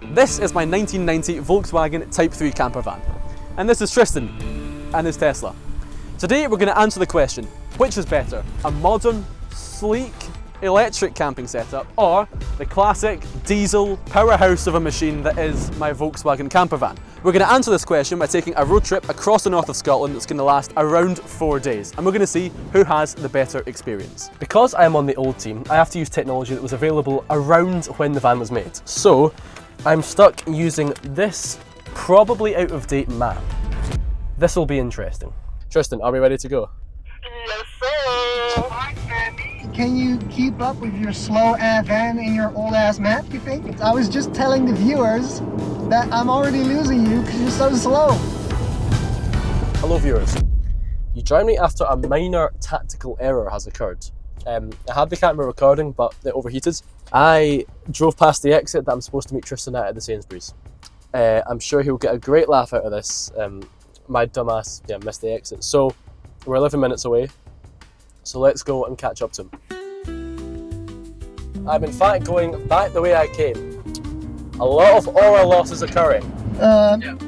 This is my 1990 Volkswagen Type 3 camper van. And this is Tristan and his Tesla. Today we're going to answer the question, which is better, a modern, sleek, electric camping setup or the classic diesel powerhouse of a machine that is my Volkswagen camper van? We're going to answer this question by taking a road trip across the north of Scotland that's going to last around 4 days, and we're going to see who has the better experience. Because I am on the old team, I have to use technology that was available around when the van was made. So I'm stuck using this probably out of date map. This will be interesting. Tristan, are we ready to go? Yes, sir. Can you keep up with your slow-ass van in your old-ass map, you think? I was just telling the viewers that I'm already losing you because you're so slow. Hello viewers. You join me after a minor tactical error has occurred. I had the camera recording, but it overheated. I drove past the exit that I'm supposed to meet Tristan at the Sainsbury's. I'm sure he'll get a great laugh out of this. My dumbass missed the exit. So we're 11 minutes away. So let's go and catch up to him. I'm in fact going back the way I came. A lot of oil loss is occurring.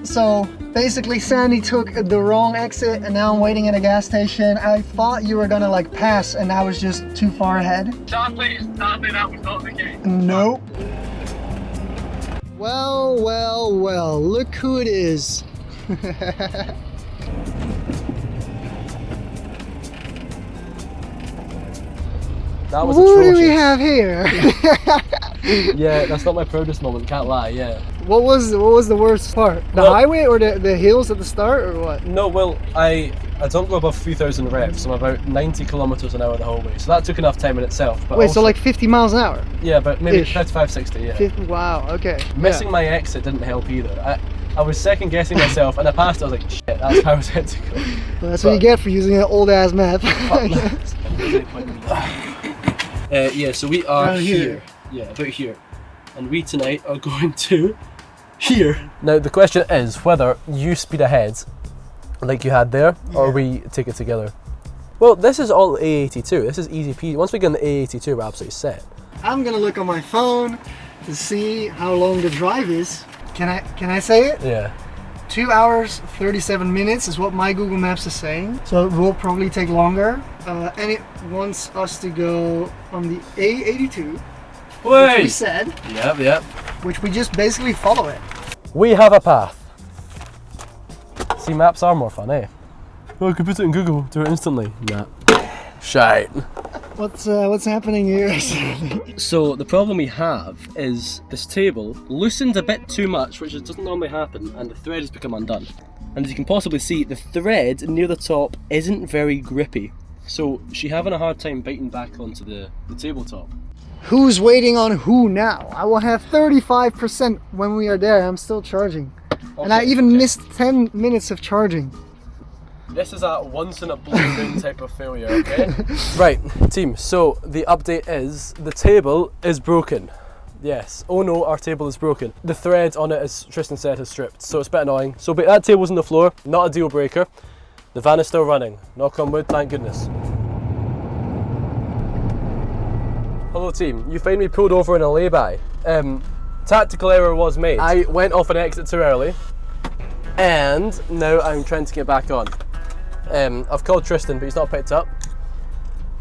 So basically Sandy took the wrong exit and now I'm waiting at a gas station. I thought you were gonna like pass and I was just too far ahead. Sadly, that was not the case. Nope. Well, look who it is. That was Who atrocious. do we have here? Yeah, that's not my proudest moment, can't lie, yeah. What was the worst part? The Well- highway or the hills at the start or what? No, well, I don't go above 3,000 revs. I'm about 90 kilometers an hour the whole way, so that took enough time in itself. But Wait, also, so like 50 miles an hour? yeah, but maybe ish. 55, 60, yeah. 50, wow, okay. Missing my exit didn't help either. I was second guessing myself, and I passed. I was like, shit, that's how I was meant to go. Well, that's what you get for using an old ass map. Yeah, so we are Around here. Yeah, about here. And we tonight are going to here. Now the question is whether you speed ahead like you had there, or we take it together. Well, this is all A82. This is easy peasy. Once we get on the A82, we're absolutely set. I'm gonna look on my phone to see how long the drive is. Can I say it? Yeah. 2 hours 37 minutes is what my Google Maps is saying. So it will probably take longer. And it wants us to go on the A82, which we said, Yep. which we just basically follow it. We have a path. See, maps are more fun, eh? Oh, I could put it in Google, do it instantly. Nah. Shite. What's happening here? So the problem we have is this table loosened a bit too much, which doesn't normally happen, and the thread has become undone. And as you can possibly see, the thread near the top isn't very grippy. So she's having a hard time biting back onto the tabletop. Who's waiting on who now? I will have 35% when we are there. I'm still charging. And I even missed 10 minutes of charging. This is a once in a blue moon type of failure, okay? Right, team, so the update is the table is broken. Yes, oh no, our table is broken. The thread on it, as Tristan said, has stripped, so it's a bit annoying. So but that table's on the floor, not a deal breaker. The van is still running, knock on wood, thank goodness. Hello team, you find me pulled over in a lay-by. Tactical error was made. I went off an exit too early, and now I'm trying to get back on. I've called Tristan, but he's not picked up.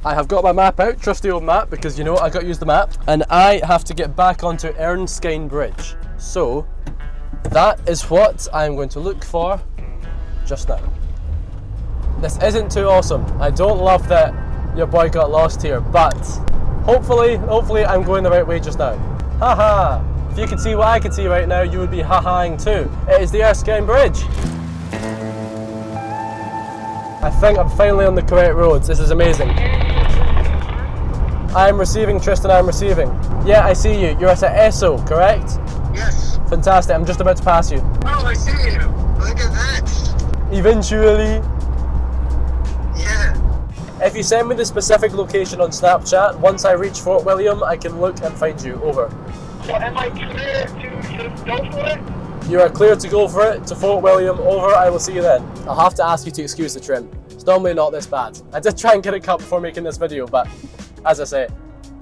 I have got my map out, trusty old map, because you know I got to use the map, and I have to get back onto Erskine Bridge. So that is what I'm going to look for just now. This isn't too awesome. I don't love that your boy got lost here, but hopefully I'm going the right way just now. Haha! If you could see what I can see right now, you would be ha-haing too. It is the Erskine Bridge. I think I'm finally on the correct roads. This is amazing. I'm receiving, Tristan, I'm receiving. Yeah, I see you. You're at Esso, correct? Yes. Fantastic, I'm just about to pass you. Oh, I see you. Look at that. Eventually. Yeah. If you send me the specific location on Snapchat, once I reach Fort William, I can look and find you. Over. So am I clear to go for it? You are clear to go for it, to Fort William. Over, I will see you then. I'll have to ask you to excuse the trim. It's normally not this bad. I did try and get it cut before making this video, but as I say,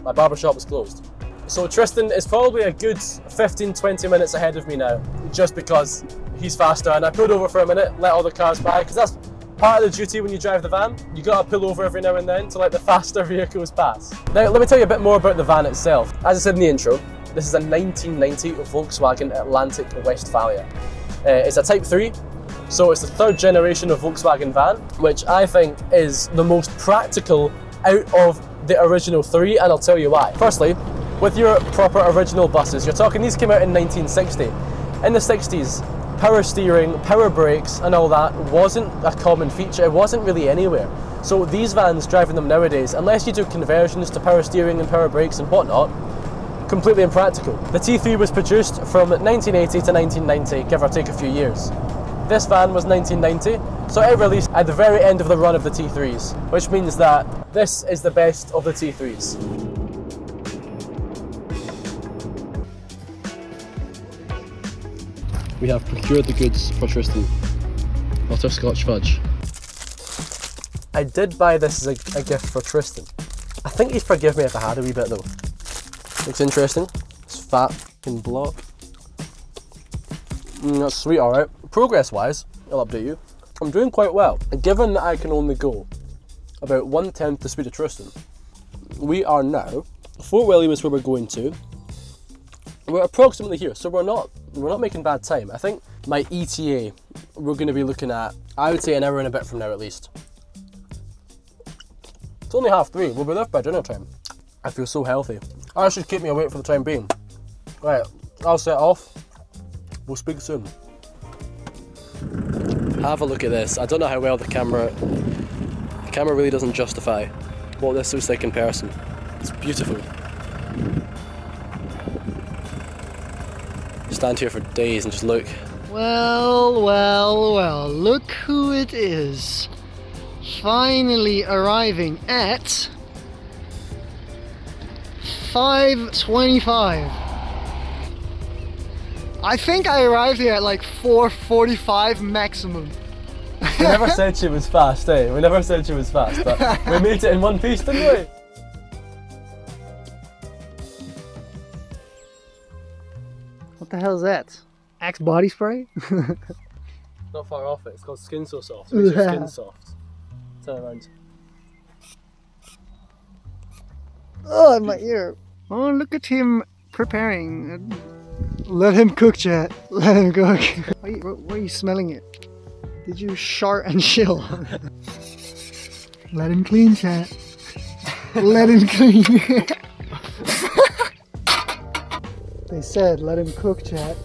my barbershop is closed. So Tristan is probably a good 15-20 minutes ahead of me now, just because he's faster. And I pulled over for a minute, let all the cars by, because that's part of the duty when you drive the van. You gotta pull over every now and then to let the faster vehicles pass. Now, let me tell you a bit more about the van itself. As I said in the intro, this is a 1990 Volkswagen Atlantic Westfalia. It's a Type 3, so it's the third generation of Volkswagen van, which I think is the most practical out of the original three, and I'll tell you why. Firstly, with your proper original buses, you're talking, these came out in 1960. In the 60s, power steering, power brakes and all that wasn't a common feature, it wasn't really anywhere. So these vans, driving them nowadays, unless you do conversions to power steering and power brakes and whatnot, completely impractical. The T3 was produced from 1980 to 1990, give or take a few years. This van was 1990, so it released at the very end of the run of the T3s, which means that this is the best of the T3s. We have procured the goods for Tristan. Butterscotch fudge. I did buy this as a gift for Tristan. I think he'd forgive me if I had a wee bit though. Looks interesting. It's fat and block. That's sweet, alright. Progress-wise, I'll update you. I'm doing quite well. Given that I can only go about 1/10 the speed of Tristan, we are now, Fort William is where we're going to. We're approximately here, so we're not making bad time. I think my ETA, we're going to be looking at, I would say an hour and a bit from now at least. It's only 3:30, we'll be there by dinner time. I feel so healthy. That should keep me awake for the time being. Right, I'll set off. We'll speak soon. Have a look at this. I don't know how well the camera really doesn't justify what this looks like in person. It's beautiful. Stand here for days and just look. Well, well, well, look who it is. Finally arriving at 5:25. I think I arrived here at like 4:45 maximum. We never said she was fast, eh? We never said she was fast, but we made it in one piece, didn't we? What the hell is that? Axe body spray? Not far off it. It's called Skin So Soft. It makes your skin soft. Turn around. Oh, in my ear. Oh, look at him preparing. Let him cook, chat. Let him cook. Why are you smelling it? Did you shart and chill? Let him clean, chat. Let him clean. They said let him cook, chat.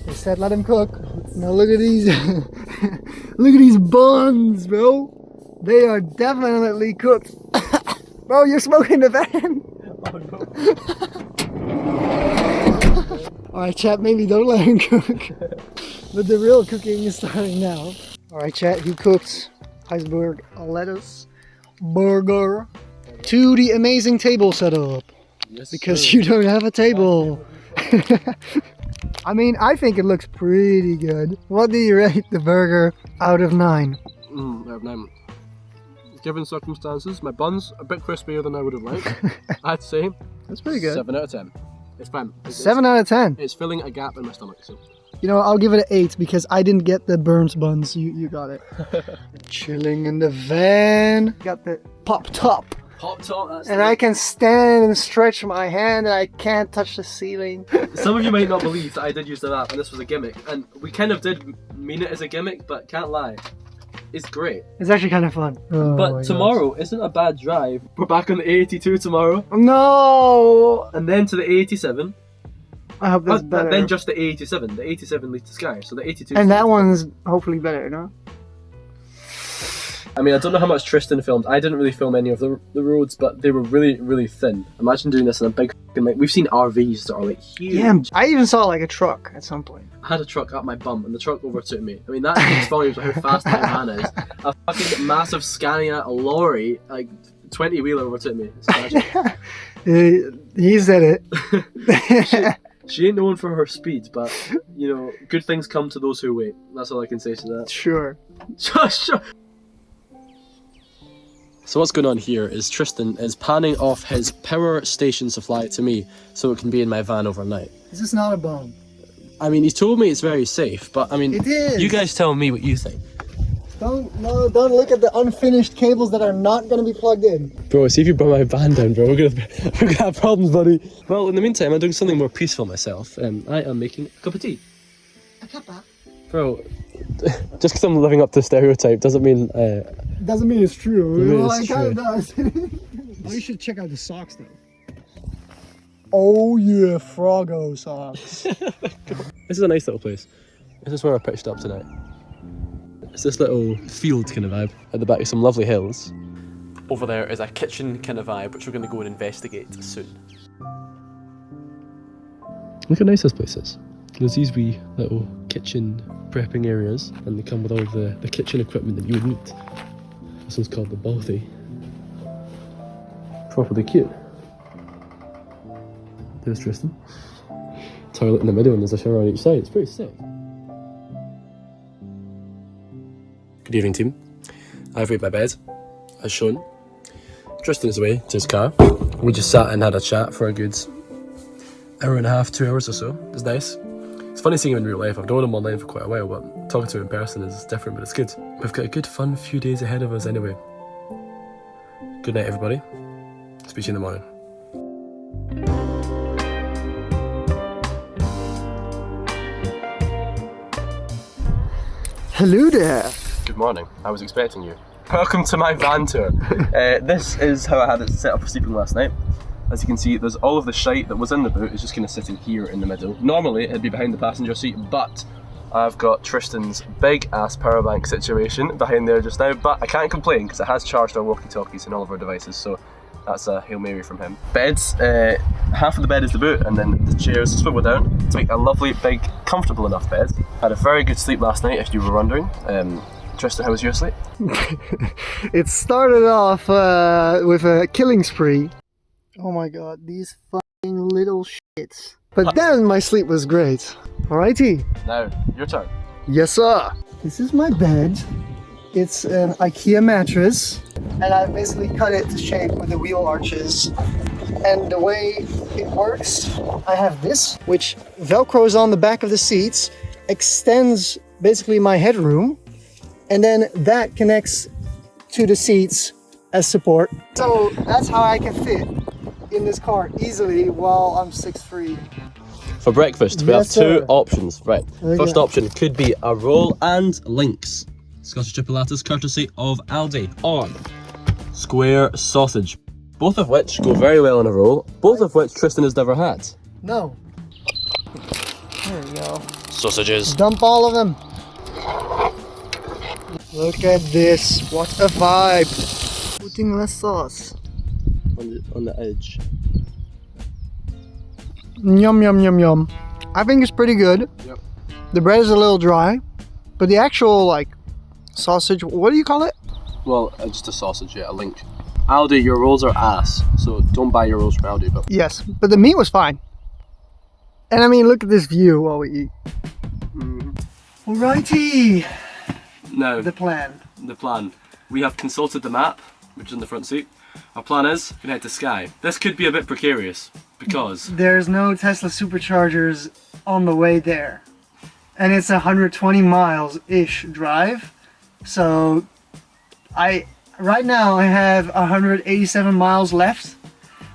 They said let him cook. Now look at these. Look at these buns, bro. They are definitely cooked. Bro, you're smoking the van. Oh no. Alright chat, maybe don't let him cook. But the real cooking is starting now. Alright chat, he cooked iceberg lettuce burger to the amazing table setup. Yes, because sir. you don't have a table. I mean, I think it looks pretty good. What do you rate the burger out of 9? Out of 9. Given circumstances, my bun's a bit crispier than I would have liked. I'd say That's pretty good. 7 out of 10. It's fine. 7 out of 10. It's filling a gap in my stomach. So. You know, I'll give it an 8 because I didn't get the Burns buns. You got it. Chilling in the van. Got the pop top. Pop top. That's And I can stand and stretch my hand and I can't touch the ceiling. Some of you might not believe that I did use the app and this was a gimmick. And we kind of did mean it as a gimmick, but can't lie. It's great. It's actually kind of fun. Oh But tomorrow isn't a bad drive. We're back on the A82 tomorrow. No! And then to the A87. I hope that's better. Then just the A87. The 87 leads to Sky. So the 82. And that one's hopefully better, no? I mean, I don't know how much Tristan filmed. I didn't really film any of the roads, but they were really, really thin. Imagine doing this in a big fucking, like, we've seen RVs that are like huge. Yeah, I even saw like a truck at some point. I had a truck up my bum and the truck overtook me. I mean, that speaks volumes of how fast my van is. A fucking massive Scania lorry, like 20-wheeler overtook me. It's tragic. He said it. She ain't known for her speed, but, you know, good things come to those who wait. That's all I can say to that. Sure. Sure. So what's going on here is Tristan is panning off his power station supply to me so it can be in my van overnight. This is not a bone. I mean, he's told me it's very safe, but I mean, It is. you guys tell me what you think. Don't look at the unfinished cables that are not going to be plugged in. Bro, see if you burn my van down, bro. We're gonna have problems, buddy. Well, in the meantime, I'm doing something more peaceful myself. I am making a cup of tea. A cuppa? Bro, just because I'm living up to stereotype doesn't mean... Doesn't mean it's true. It Well, is it kind of true. does. Oh, you should check out the socks though. Oh yeah, Froggo socks. This is a nice little place. This is where I pitched up tonight. It's this little field kind of vibe at the back of some lovely hills. Over there is a kitchen kind of vibe, which we're going to go and investigate soon. Look how nice this place is. There's these wee little kitchen prepping areas, and they come with all the kitchen equipment that you would need. This one's called the Balthy. Properly cute. There's Tristan. Toilet in the middle, and there's a shower on each side. It's pretty sick. Good evening, team. I've made my bed, as shown. Tristan is away to his car. We just sat and had a chat for a good hour and a half, 2 hours or so. It was nice. It's funny seeing him in real life. I've known him online for quite a while, but talking to him in person is different, but it's good. We've got a good, fun few days ahead of us anyway. Good night, everybody. Speak to you in the morning. Hello there. Good morning. I was expecting you. Welcome to my van tour. This is how I had it set up for sleeping last night. As you can see, there's all of the shite that was in the boot is just kind of sitting here in the middle. Normally it'd be behind the passenger seat, but I've got Tristan's big ass power bank situation behind there just now, but I can't complain because it has charged our walkie-talkies and all of our devices, so that's a Hail Mary from him. Beds, half of the bed is the boot, and then the chairs swivel down to make a lovely, big, comfortable enough bed. Had a very good sleep last night, if you were wondering. Tristan, how was your sleep? It started off with a killing spree. Oh my god, these fucking little shits. But then my sleep was great. Alrighty. Now, your turn. Yes, sir. This is my bed. It's an IKEA mattress, and I basically cut it to shape with the wheel arches. And the way it works, I have this, which velcros on the back of the seats, extends basically my headroom, and then that connects to the seats as support. So that's how I can fit in this car easily while I'm 6'3". For breakfast, we Yes, have two sir. options. Right, Okay. first option could be a roll and links. Scottish chipolatas courtesy of Aldi, or square sausage. Both of which go very well on a roll, both of which Tristan has never had. No. There we go. Sausages. Dump all of them. Look at this. What a vibe. Putting less sauce. On the edge. Yum, yum, yum, yum. I think it's pretty good. Yep. The bread is a little dry, but the actual, like, sausage, what do you call it? Well, just a sausage, yeah, a link. Aldi, your rolls are ass, so don't buy your rolls from Aldi, but... Yes, but the meat was fine. And I mean, look at this view while we eat. Alrighty. Now, The plan. the plan. We have consulted the map, which is in the front seat. Our plan is, we can head to Skye. This could be a bit precarious, because... There's no Tesla superchargers on the way there. And it's 120 miles-ish drive. So, right now I have 187 miles left.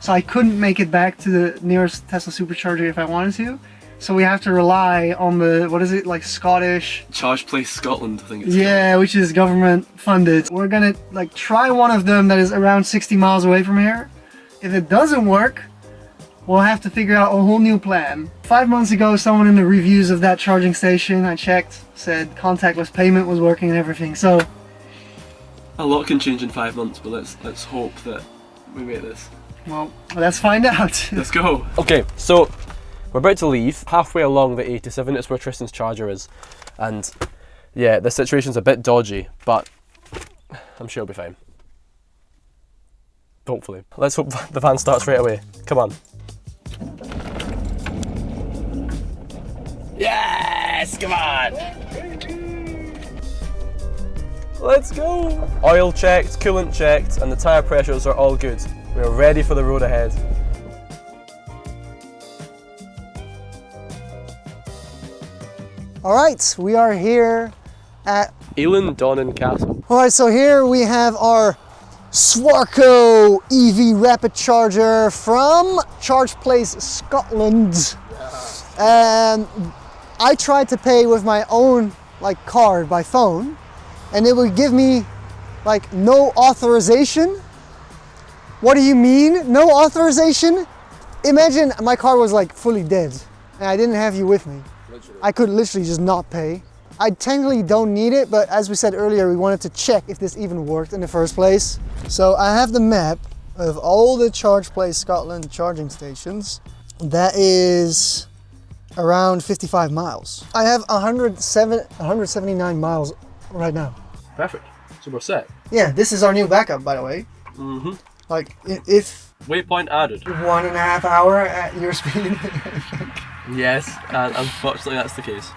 So I couldn't make it back to the nearest Tesla supercharger if I wanted to. So we have to rely on the, what is it, like Scottish? Charge Place Scotland, I think it's Yeah, which is government funded. We're gonna like try one of them that is around 60 miles away from here. If it doesn't work, we'll have to figure out a whole new plan. 5 months ago, someone in the reviews of that charging station, I checked, said contactless payment was working and everything. So A lot can change in 5 months, but let's hope that we make this. well, let's find out. Let's go. Okay, so we're about to leave. Halfway along the 87 is where Tristan's charger is. And yeah, the situation's a bit dodgy, but I'm sure it'll be fine. Hopefully. Let's hope the van starts right away. Come on. Yes! Come on! Let's go! Oil checked, coolant checked, and the tyre pressures are all good. We're ready for the road ahead. All right, we are here at Elan Donnan Castle. All right, so here we have our Swarco EV rapid charger from Charge Place, Scotland. And I tried to pay with my own card by phone, and it would give me no authorization. What do you mean, no authorization? Imagine my card was fully dead and I didn't have you with me. Literally. I could literally just not pay. I technically don't need it, but as we said earlier, we wanted to check if this even worked in the first place. So I have the map of all the Charge Place Scotland charging stations. That is around 55 miles. I have 179 miles right now. Perfect. So we're set. Yeah, this is our new backup, by the way. Mm-hmm. If waypoint added. 1.5 hours at your speed. Yes, and unfortunately that's the case.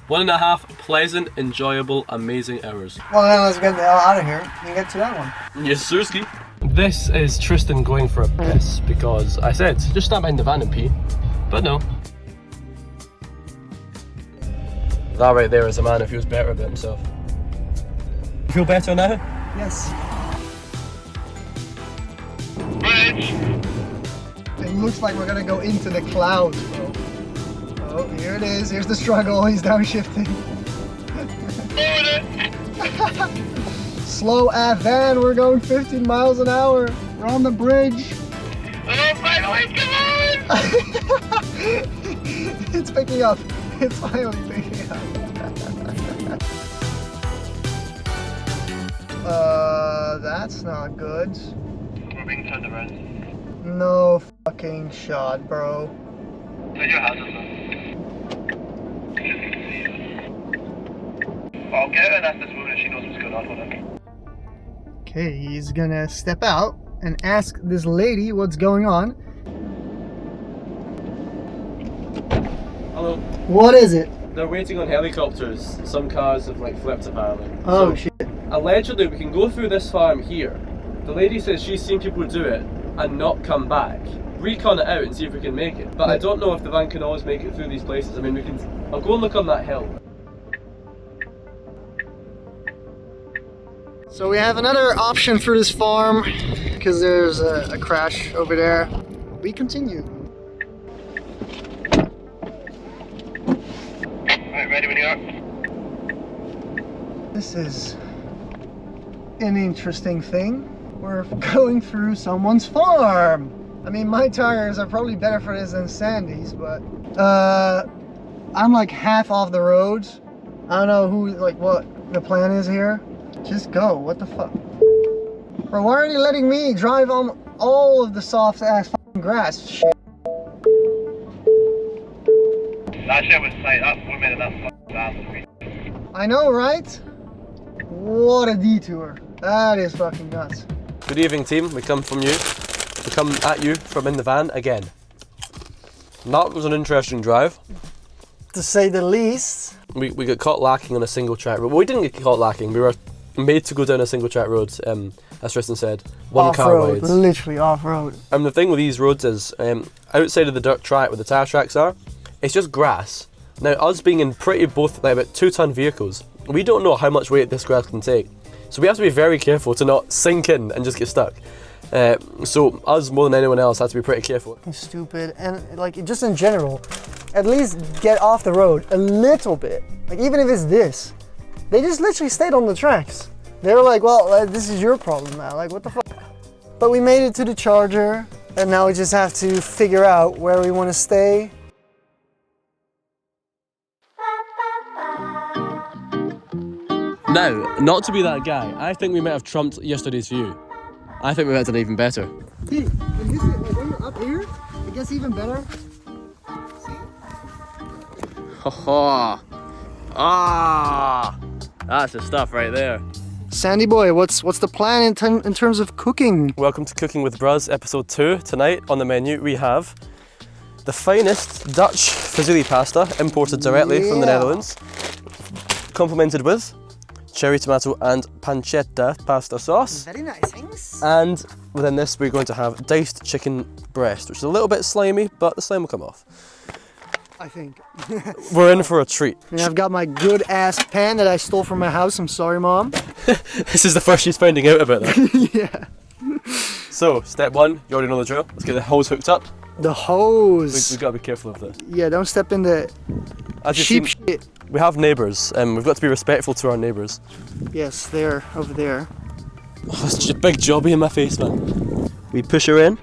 1.5 pleasant, enjoyable, amazing hours. Well then let's get the hell out of here and get to that one. Yes, Sirski. This is Tristan going for a piss because I said, just stand behind the van and pee. But no. That right there is a man who feels better about himself. You feel better now? Yes. Bridge. It looks like we're gonna go into the clouds, bro. Oh, here it is. Here's the struggle. He's downshifting. Slow AF van. We're going 15 miles an hour. We're on the bridge. Oh, finally, come on! It's picking up. It's finally picking up. That's not good. We're being turned around. No fucking shot, bro. Turn your hazards on. I'll get her and ask this woman if she knows what's going on with her. Okay, he's gonna step out and ask this lady what's going on. Hello. What is it? They're waiting on helicopters. Some cars have flipped apparently. Oh So, shit. allegedly we can go through this farm here. The lady says she's seen people do it and not come back. Recon it out and see if we can make it. But I don't know if the van can always make it through these places. I mean, I'll go and look on that hill. So we have another option for this farm because there's a crash over there. We continue. Right, ready when you are. This is an interesting thing. We're going through someone's farm. I mean, my tires are probably better for this than Sandy's, but I'm half off the road. I don't know what the plan is here. Just go, what the fuck? Bro, why aren't you letting me drive on all of the soft ass fucking grass? Shit. That shit was tight. That woman in that fucking van was I know, right? What a detour. That is fucking nuts. Good evening, team. We come from you. We come at you from in the van again. That was an interesting drive. To say the least. We got caught lacking on a single track road. Well, we didn't get caught lacking. We were made to go down a single track road, as Tristan said. One car Off-road, wide. literally off-road. And the thing with these roads is, outside of the dirt track where the tyre tracks are, it's just grass. Now, us being in both about 2-ton vehicles, we don't know how much weight this grass can take. So we have to be very careful to not sink in and just get stuck. So us more than anyone else have to be pretty careful. Stupid, and just in general, at least get off the road a little bit. Even if it's this, they just literally stayed on the tracks. They were like, well, this is your problem now. What the fuck? But we made it to the charger, and now we just have to figure out where we want to stay. Now, not to be that guy, I think we might have trumped yesterday's view. I think we might have done even better. Hey, when you're up here, it gets even better. Ha ah, that's the stuff right there. Sandy boy, what's the plan in terms of cooking? Welcome to Cooking with Bruz, episode 2. Tonight on the menu we have the finest Dutch fusilli pasta imported directly from the Netherlands, complemented with cherry tomato and pancetta pasta sauce. Very nice, thanks. And within this, we're going to have diced chicken breast, which is a little bit slimy, but the slime will come off. I think. We're in for a treat. And I've got my good ass pan that I stole from my house. I'm sorry, Mom. This is the first she's finding out about that. Yeah. So, step one, you already know the drill. Let's get the hose hooked up. The hose. We've got to be careful of this. Yeah, don't step in the As you've sheep seen, shit. we have neighbours, and we've got to be respectful to our neighbours. Yes, there, over there. Oh, that's such a big jobby in my face, man. We push her in.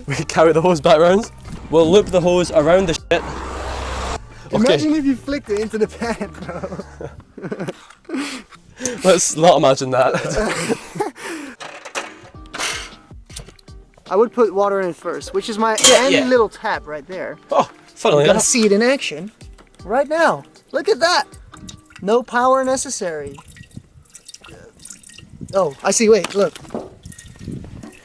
We carry the hose back round. We'll loop the hose around the shit. Imagine if you flicked it into the pan, bro. Let's not imagine that. I would put water in it first, which is my handy little tap right there. Oh, funnily You're gonna enough. see it in action right now. Look at that. No power necessary. Oh, I see. Wait, look.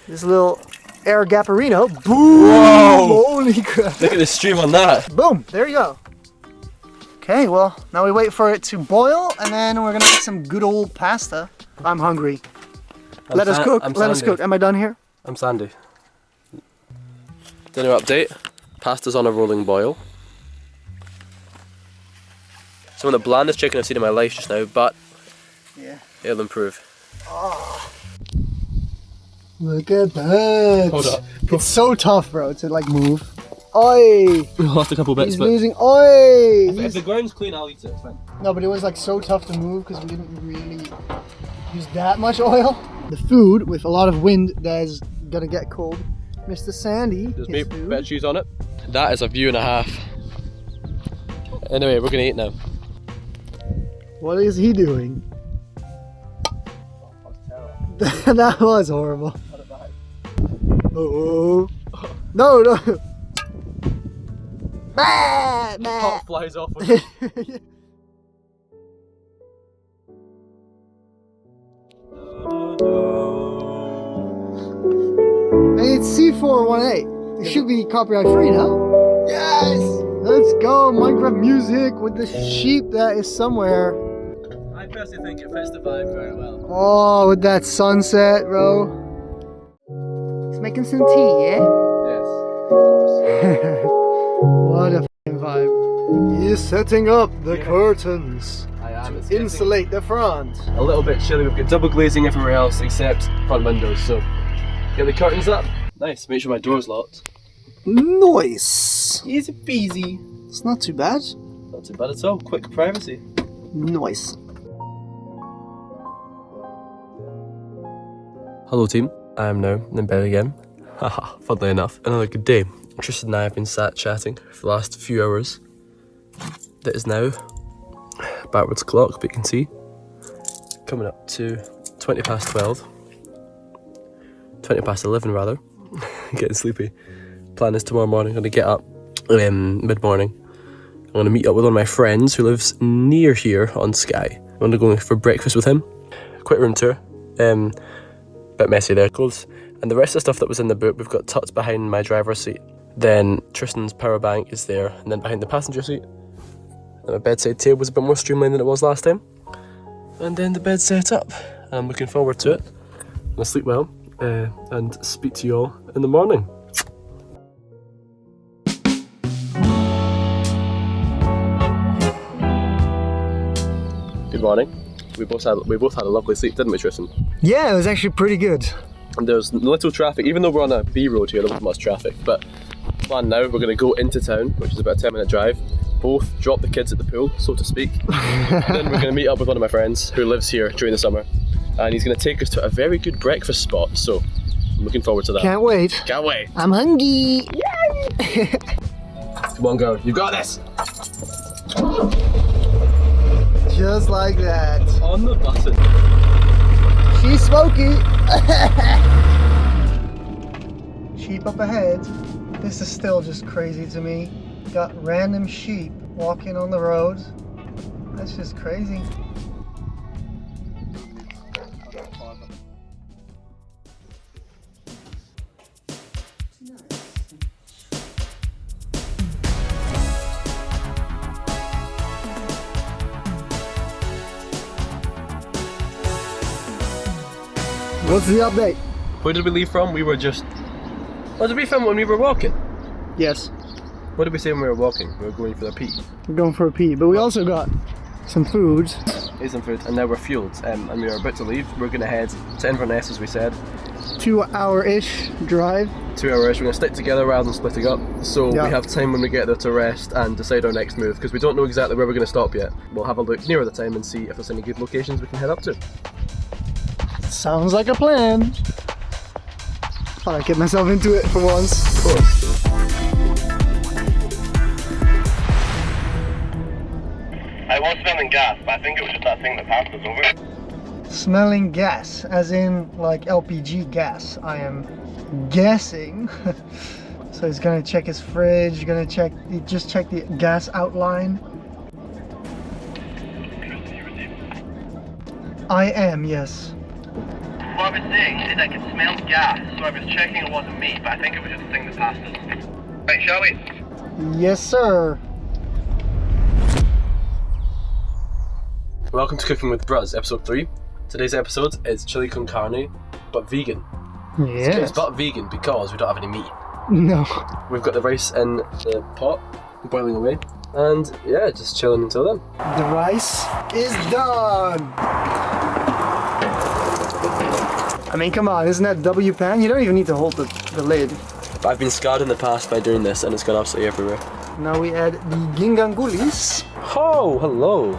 This little air gapperino. Boom! Whoa! Holy crap. Look at the stream on that. Boom! There you go. Okay, well, now we wait for it to boil, and then we're gonna make some good old pasta. I'm hungry. Let us cook. Let us cook. Am I done here? I'm Sandy. Dinner update. Pasta's on a rolling boil. Some of the blandest chicken I've seen in my life just now, but Yeah. it'll improve. Look at that. Hold up. It's so tough, bro, to like move. Oi! We lost a couple bits, He's but losing. Oi! if the ground's clean, I'll eat it. It's fine. No, but it was like so tough to move because we didn't really use that much oil. The food with a lot of wind that is gonna get cold. Mr. Sandy, There's his bit food. of cheese on it. That is a view and a half. Anyway, we're gonna eat now. What is he doing? That was horrible. Oh no no! Bah, bah. Pot flies off with it. Hey, it's C418. It should be copyright free now. Yes! Let's go! Minecraft music with the sheep that is somewhere. I personally think it fits the vibe very well. Oh, with that sunset, bro. He's making some tea, yeah? Yes, of course. What a f***ing vibe. He is setting up the curtains I am. It's to insulate the front. a little bit chilly. We've got double glazing everywhere else except front windows. So get the curtains up. Nice. Make sure my door's locked. Nice. Easy peasy. It's not too bad. Not too bad at all. Quick privacy. Nice. Hello team. I am now in bed again. Haha. Funnily enough, another good day. Tristan and I have been sat chatting for the last few hours. That is now backwards clock, but you can see coming up to 20 past 12. 20 past 11 rather. Getting sleepy. Plan is tomorrow morning I'm going to get up mid-morning. I'm going to meet up with one of my friends who lives near here on Skye. I'm going to go for breakfast with him. Quick room tour. Bit messy there. Clothes. And the rest of the stuff that was in the boot we've got tucked behind my driver's seat. Then Tristan's power bank is there, and then behind the passenger seat. And my bedside table was a bit more streamlined than it was last time. And then the bed's set up. I'm looking forward to it. I'm gonna sleep well and speak to you all in the morning. Good morning. We both had a lovely sleep, didn't we, Tristan? Yeah, it was actually pretty good. And there's little traffic, even though we're on a B road here, there wasn't much traffic. But plan now, we're going to go into town, which is about a 10-minute drive. Both drop the kids at the pool, so to speak. Then we're going to meet up with one of my friends who lives here during the summer. And he's going to take us to a very good breakfast spot, so I'm looking forward to that. Can't wait. Can't wait. I'm hungry. Come on, girl, you got this. Just like that. On the button. She's smoky. Sheep up ahead. This is still just crazy to me. Got random sheep walking on the road. That's just crazy. What's the update? Where did we leave from? We were just... What did we film when we were walking? Yes. What did we say when we were walking? We were going for a pee. We're going for a pee, but we also got some food. Ate some food, and now we're fueled, and we were about to leave. We're going to head to Inverness, as we said. 2 hour-ish drive. 2 hours. We're going to stick together rather than splitting up, so Yeah. we have time when we get there to rest and decide our next move, because we don't know exactly where we're going to stop yet. We'll have a look nearer the time and see if there's any good locations we can head up to. Sounds like a plan. Thought I'd get myself into it for once. Of course. I was smelling gas, but I think it was just that thing that passed us over. Smelling gas, as in like LPG gas, I am guessing. So he's gonna check his fridge, just check the gas outline. I am, yes. What I was saying is I could smell gas, so I was checking it wasn't me, but I think it was just the thing that passed us. Right, shall we? Yes, sir. Welcome to Cooking with Bruz, episode 3. Today's episode is chili con carne, but vegan. Yes. It's but vegan because we don't have any meat. No. We've got the rice in the pot, boiling away, and yeah, just chilling until then. The rice is done. I mean, come on, isn't that W pan? You don't even need to hold the lid. But I've been scarred in the past by doing this, and it's gone absolutely everywhere. Now we add the gingangulis. Oh, hello.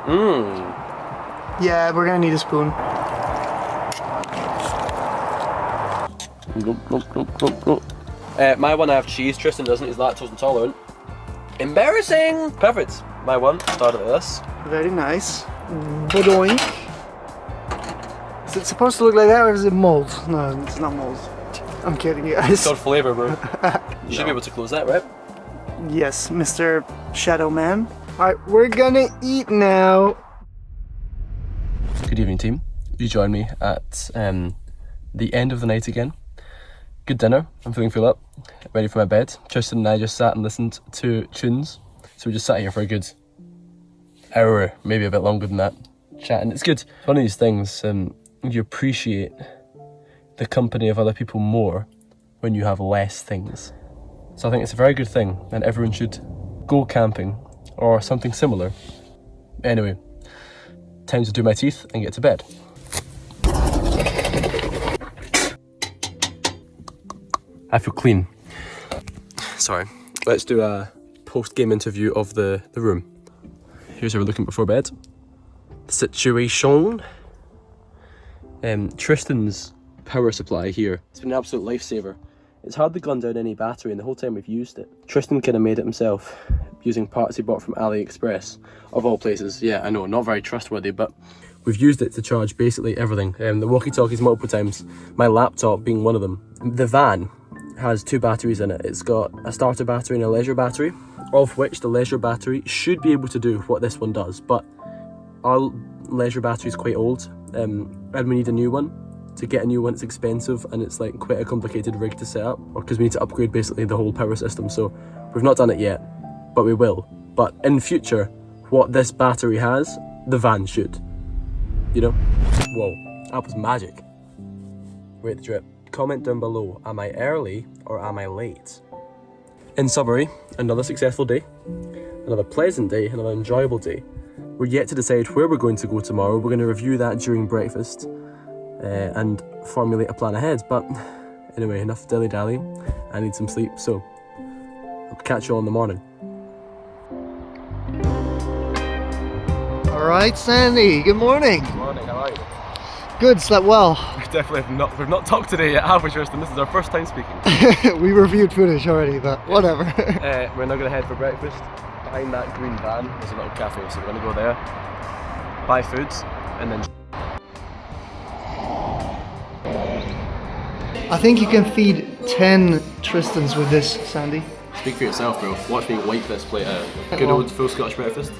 Mmm. Yeah, we're gonna need a spoon. My one I have cheese, Tristan doesn't, he's lactose intolerant. Embarrassing! Perfect. My one started with this. Very nice. Bodoink. Is it supposed to look like that or is it mold? No, it's not mold. I'm kidding, you guys. It's got flavour, bro. You should be able to close that, right? Yes, Mr. Shadow Man. Alright, we're gonna eat now. Good evening, team. You join me at the end of the night again. Good dinner. I'm feeling full up. Ready for my bed. Tristan and I just sat and listened to tunes. So we just sat here for a good hour, maybe a bit longer than that, chatting. It's good. One of these things, you appreciate the company of other people more when you have less things. So I think it's a very good thing, and everyone should go camping or something similar. Anyway, time to do my teeth and get to bed. I feel clean. Sorry. Let's do a post-game interview of the room. Here's how we're looking before bed. Situation. Tristan's power supply here. It's been an absolute lifesaver. It's hardly gone down any battery in the whole time we've used it. Tristan kind of made it himself using parts he bought from AliExpress, of all places. Yeah, I know, not very trustworthy, but we've used it to charge basically everything. The walkie-talkies multiple times, my laptop being one of them. The van has 2 batteries in it. It's got a starter battery and a leisure battery, of which the leisure battery should be able to do what this one does, but our leisure battery is quite old, and we need a new one. To get a new one, it's expensive, and it's like quite a complicated rig to set up, or because we need to upgrade basically the whole power system. So we've not done it yet, but we will. But in future, what this battery has, the van should. You know? Whoa, that was magic. Rate the drip. Comment down below, am I early or am I late? In summary, another successful day, another pleasant day, another enjoyable day. We're yet to decide where we're going to go tomorrow. We're going to review that during breakfast and formulate a plan ahead. But anyway, enough dilly-dally. I need some sleep, so I'll catch you all in the morning. All right, Sandy. Good morning. Good morning, how are you? Good. Slept well. We definitely we've not talked today yet, have we, Tristan? This is our first time speaking. We reviewed footage already, but whatever. We're now going to head for breakfast. Behind that green van there's a little cafe, so we're going to go there, buy foods, and then... I think you can feed 10 Tristans with this, Sandy. Speak for yourself, bro. Watch me wipe this plate out. Good old full Scottish breakfast.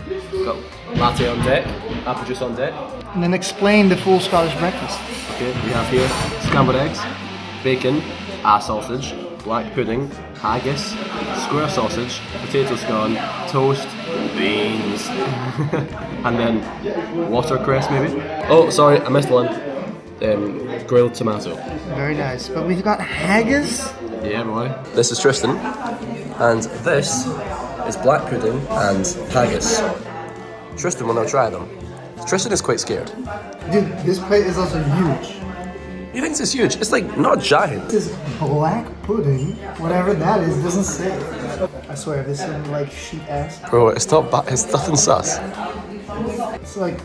Got latte on deck, apple juice on deck. And then explain the full Scottish breakfast. Okay, we have here scrambled eggs, bacon, sausage, black pudding, haggis, square sausage, potato scone, toast, beans, and then watercress maybe. Oh, sorry, I missed one. Grilled tomato. Very nice. But we've got haggis. Yeah, boy. This is Tristan, and this is black pudding and haggis. Tristan will now try them. Tristan is quite scared. Dude, this plate is also huge. He thinks it's huge. It's like not giant. This is black pudding, whatever that is, doesn't say. I swear, this is like sheep ass. Bro, it's nothing sus. It's like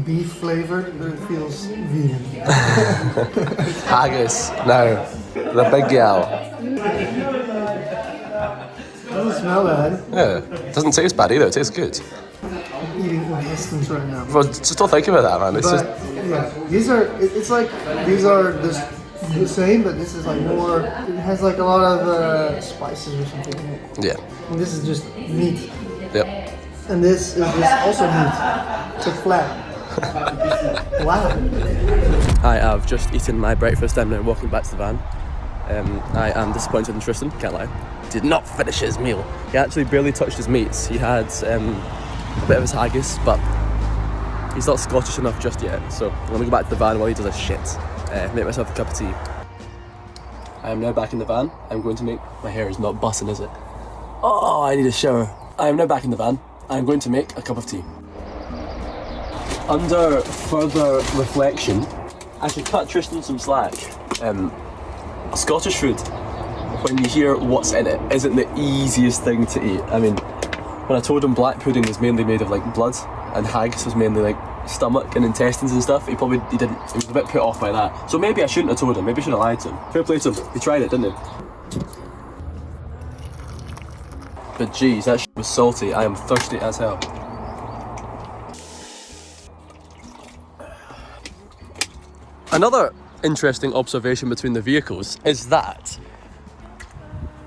beef flavored, but it feels vegan. Haggis. Now, the big gal. Doesn't smell bad. Yeah, it doesn't taste bad either. It tastes good. I'm eating intestines right now. Bro, just don't think about that, man. It's But just yeah, these are. It's like these are the same, but this is like more. It has like a lot of spices or something in it. yeah. And this is just meat. Yep. And this is just also meat. It's flat. Wow. I have just eaten my breakfast. I'm now walking back to the van. I am disappointed in Tristan, can't lie. Did not finish his meal. He actually barely touched his meats. He had a bit of his haggis, but he's not Scottish enough just yet. So I'm gonna go back to the van while he does his shit. Make myself a cup of tea. I am now back in the van. I'm going to make, my hair is not bussing, is it? Oh, I need a shower. I am now back in the van. I'm going to make a cup of tea. Under further reflection, I should cut Tristan some slack. Scottish food, when you hear what's in it, isn't the easiest thing to eat. I mean, when I told him black pudding was mainly made of like blood and haggis was mainly like stomach and intestines and stuff, he was a bit put off by that. So maybe I shouldn't have told him, maybe I should have lied to him. Fair play to him, he tried it, didn't he? But geez, that shit was salty. I am thirsty as hell. Another interesting observation between the vehicles is that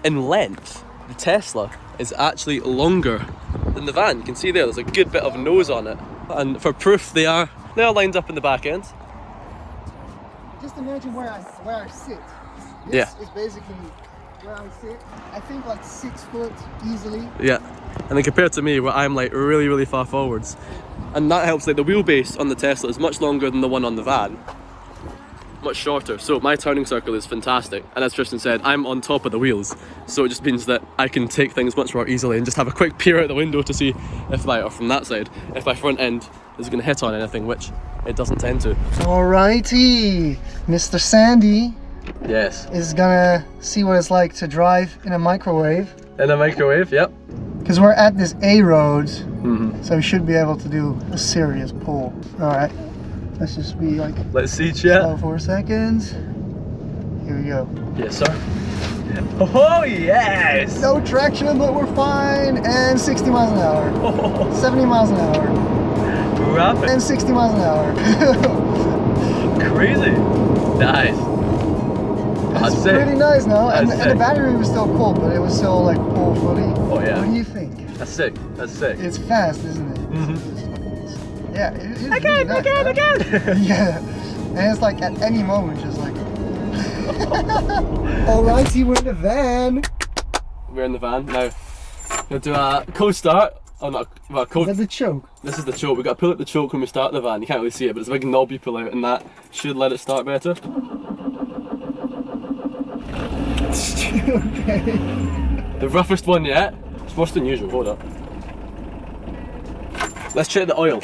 in length, the Tesla is actually longer than the van. You can see there's a good bit of nose on it. And for proof, they are lined up in the back end. Just imagine where I sit. Yeah. This is basically where I sit. I think like 6 foot easily. Yeah. And then compared to me, where I'm like really, really far forwards. And that helps, like the wheelbase on the Tesla is much longer than the one on the van. Much shorter, so my turning circle is fantastic, and as Tristan said, I'm on top of the wheels, so it just means that I can take things much more easily and just have a quick peer out the window to see if or from that side, if my front end is going to hit on anything, which it doesn't tend to. Alrighty, Mr. Sandy Yes. is gonna see what it's like to drive in a microwave. In a microwave, yep. Because we're at this A road, Mm-hmm. so we should be able to do a serious pull. Alright, let's just be like Let's see, chat. slow for a second. Here we go. Yes, sir. Oh, yes! No traction, but we're fine. And 60 miles an hour. 70 miles an hour. Rapid. And 60 miles an hour. Crazy. Nice. That's It's sick. pretty nice now. And That's the sick. battery was still cold, but it was still like full fully. Oh, yeah. What do you think? That's sick. That's sick. It's fast, isn't it? Mm-hmm. Yeah, it's really nice, Again. Yeah. And it's like at any moment, just like. Alrighty, we're in the van. We're in the van now. We'll do a cold start. Oh, not well, cold. That's the choke. This is the choke. We've got to pull out the choke when we start the van. You can't really see it, but it's a big knob you pull out, and that should let it start better. Okay. The roughest one yet. It's worse than usual. Hold up. Let's check the oil.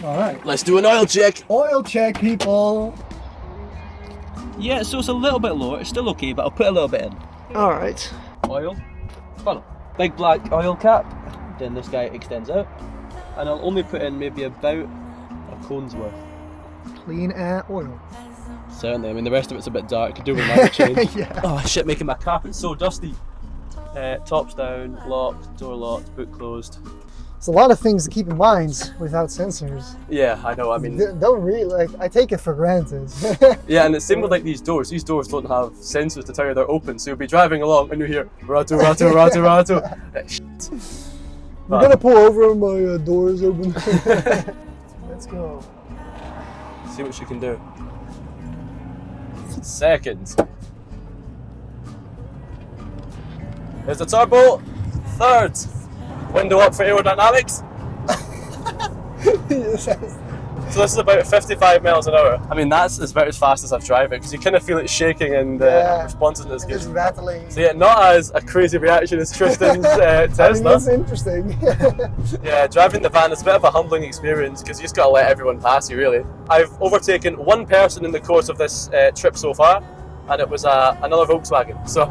Alright. Let's do an oil check. Oil check, people. Yeah, so it's a little bit lower. It's still okay, but I'll put a little bit in. Alright. Oil. Funnel. Big black oil cap. Then this guy extends out. And I'll only put in maybe about a cone's worth. Clean oil. Certainly, I mean the rest of it's a bit dark, could do with another change. Yeah. Oh shit, making my carpet so dusty. Tops down, locked, door locked, boot closed. It's a lot of things to keep in mind without sensors. Yeah, I know, I mean... Don't really, like, I take it for granted. Yeah, and it's same with like these doors. These doors don't have sensors to tell you they're open, so you'll be driving along and you hear rattle, rattle, rattle, rattle. I'm gonna pull over, my door is open. Let's go. See what she can do. Seconds. There's the turbo. Third. Window up for aerodynamics. So this is about 55 miles an hour. I mean, that's about as fast as I've driven it because you kind of feel it shaking and responsiveness is good. It's rattling. So yeah, not as a crazy reaction as Tristan's Tesla. I mean, that's interesting. Yeah, driving the van is a bit of a humbling experience because you just got to let everyone pass you, really. I've overtaken one person in the course of this trip so far, and it was another Volkswagen. So.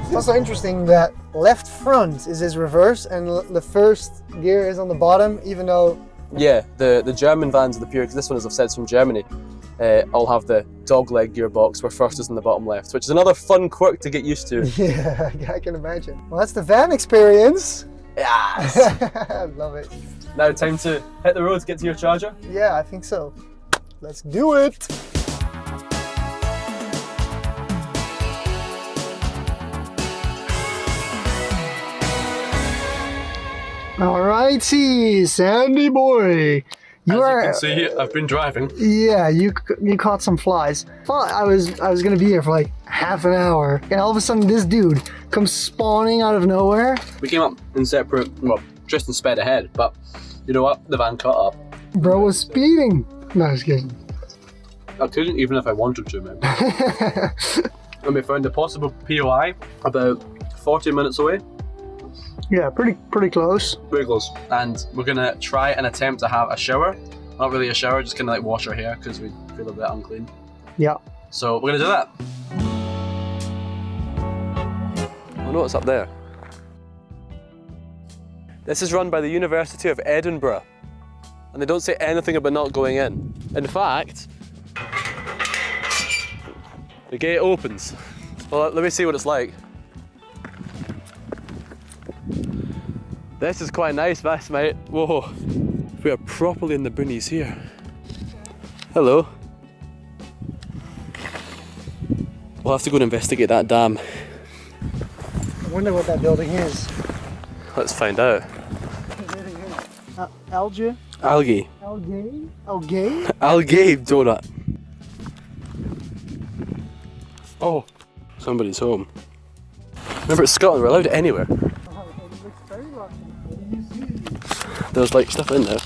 It's also interesting that left front is his reverse and the first gear is on the bottom, even though... Yeah, the German vans of the Pure, because this one, as I've said, is from Germany, all have the dogleg gearbox where first is in the bottom left, which is another fun quirk to get used to. Yeah, I can imagine. Well, that's the van experience. Yes! I love it. Now time to hit the road to get to your charger? Yeah, I think so. Let's do it! Alrighty, Sandy boy. As you can see, I've been driving. Yeah, you caught some flies. Thought I was gonna be here for like half an hour, and all of a sudden this dude comes spawning out of nowhere. We came up in separate. Well, Tristan sped ahead, but you know what? The van caught up. Bro was speeding. No, just kidding. I couldn't even if I wanted to, man. And we found a possible POI about 40 minutes away. Yeah, pretty close. Pretty close. And we're gonna try and attempt to have a shower. Not really a shower, just kind of like wash our hair because we feel a bit unclean. Yeah. So we're gonna do that. I know what's up there. This is run by the University of Edinburgh. And they don't say anything about not going in. In fact, the gate opens. Well, let me see what it's like. This is quite nice, mate. Whoa. We are properly in the boonies here. Hello. We'll have to go and investigate that dam. I wonder what that building is. Let's find out. Algae? Algae. Algae? Algae? Algae donut. Oh, somebody's home. Remember, it's Scotland, we're allowed anywhere. There's like stuff in there.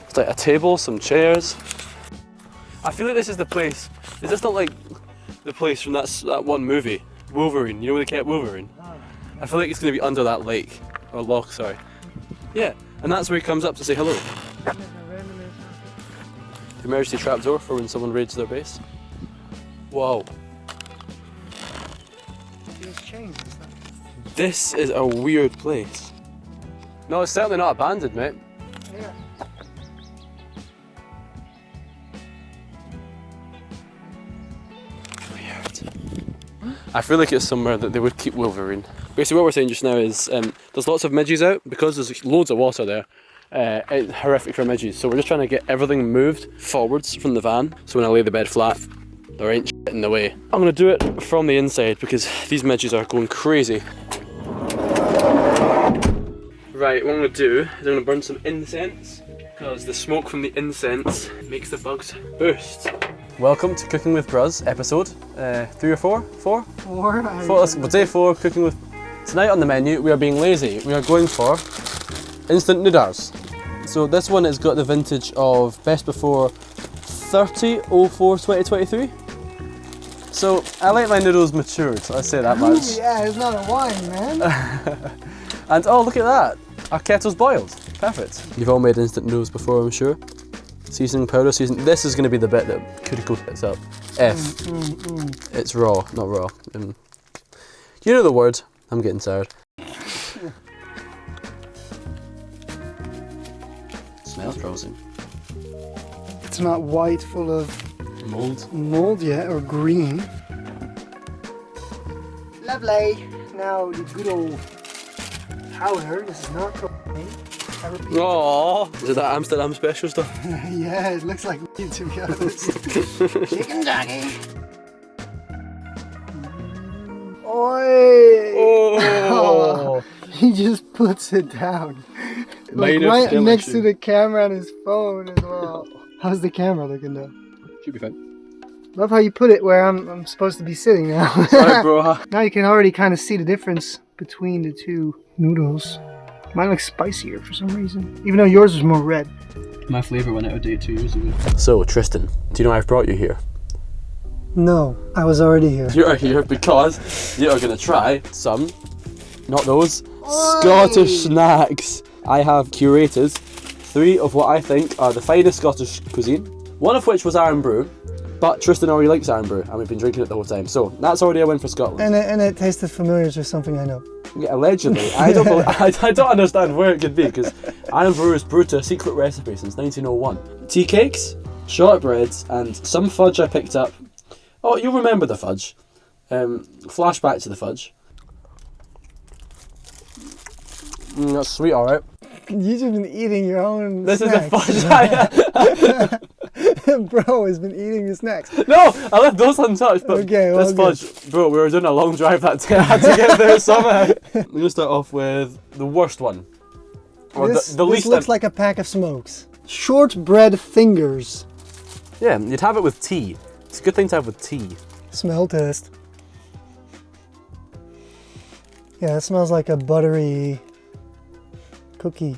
It's like a table, some chairs. I feel like this is the place. Is this not like the place from that one movie, Wolverine? You know where they kept Wolverine? I feel like it's going to be under that lake or loch, sorry. Yeah, and that's where he comes up to say hello. The emergency trapdoor for when someone raids their base. Whoa. This is a weird place. No, it's certainly not abandoned, mate. Yeah. Weird. I feel like it's somewhere that they would keep Wolverine. Basically what we're saying just now is there's lots of midges out because there's loads of water there. It's horrific for midges, so we're just trying to get everything moved forwards from the van so when I lay the bed flat there ain't shit in the way. I'm going to do it from the inside because these midges are going crazy. Right, what I'm going to do is I'm going to burn some incense because the smoke from the incense makes the bugs boost. Welcome to Cooking with Bruz episode 3 or 4? 4? 4. Well, day 4, cooking with... Tonight on the menu we are being lazy. We are going for instant noodles. So this one has got the vintage of best before 30/04/2023. So I like my noodles matured, I'll say that much. Yeah, it's not a wine, man. And oh, look at that. Our kettle's boiled. Perfect. You've all made instant noodles before, I'm sure. Seasoning powder, This is going to be the bit that Kuriko picks up. It's raw, not raw. You know the word. I'm getting tired. Smells promising. It's not white, full of mold yet, or green. Lovely. Now the good old powder. This is not cocaine. Oh, is it that Amsterdam special stuff? Yeah, it looks like meat, to be honest. Chicken doggy. Oi! Oh! He just puts it down. Like right next to the camera on his phone as well. How's the camera looking though? Should be fine. Love how you put it where I'm supposed to be sitting now. Sorry, bro. Now you can already kind of see the difference between the two noodles. Mine looks spicier for some reason, even though yours is more red. My flavour went out of date 2 years ago. So, Tristan, do you know I've brought you here? No, I was already here. You're here because you are going to try some, not those, Scottish snacks. I have curated 3 of what I think are the finest Scottish cuisine, one of which was Iron Brew, but Tristan already likes Iron Brew and we've been drinking it the whole time, so that's already a win for Scotland. And it tasted familiar to something I know. Yeah, allegedly. I don't understand where it could be, because Iron Brew is brewed to a secret recipe since 1901. Tea cakes, shortbreads, and some fudge I picked up. Oh, you'll remember the fudge. Flashback to the fudge. That's sweet, alright. You've just been eating your own This snacks. is the fudge. Bro has been eating his snacks. No, I left those untouched, but Okay, well, this fudge, bro, we were doing a long drive that day. I had to get there somehow. I'm going to start off with the worst one. Or This the least looks like a pack of smokes. Shortbread fingers. Yeah, you'd have it with tea. It's a good thing to have with tea. Smell test. Yeah, it smells like a buttery cookie.